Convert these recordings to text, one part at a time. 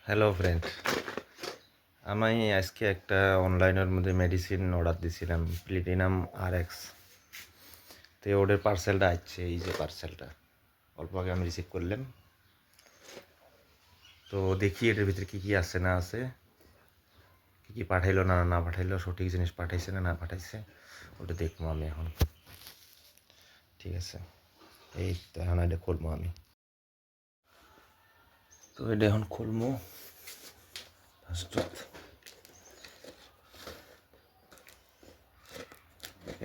Hello friend, আমি আজকে একটা অনলাইনের মধ্যে মেডিসিন অর্ডার দিয়েছিলাম, প্লিটিনাম RX। তো ওদের পার্সেলটা আসছে, এই যে পার্সেলটা অল্প আগে আমি রিসিভ করলাম। তো দেখি এটার ভিতরে কী কী আছে না আছে, কী কী পাঠাইলো না না পাঠাইলো, সঠিক জিনিস পাঠাইছে না না পাঠাইছে, ওটা দেখবো আমি এখন। ঠিক আছে, এই তো এখন এটা খুলবো আমি। তো এটা এখন খুলবো ফার্স্টত।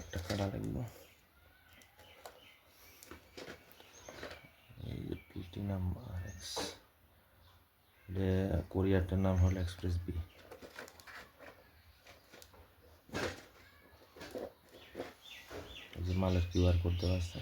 একটা কাটা লাগবো। এই যে প্লিটিনাম RX, কোরিয়ারটার নাম হলো এক্সপ্রেস বি। এই যে মালের QR কোড দেওয়া আছে।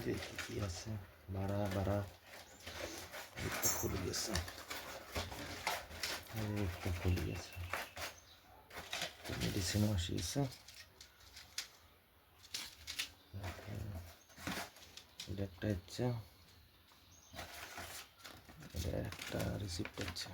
দেখি কি আছে, বাড়া বাড়া একটা খুলে গেছে, একটা খুলে গেছে, মেডিসিনও আসিয়েছে। এটা একটা হচ্ছে, এটা একটা রিসিপ্ট আছে।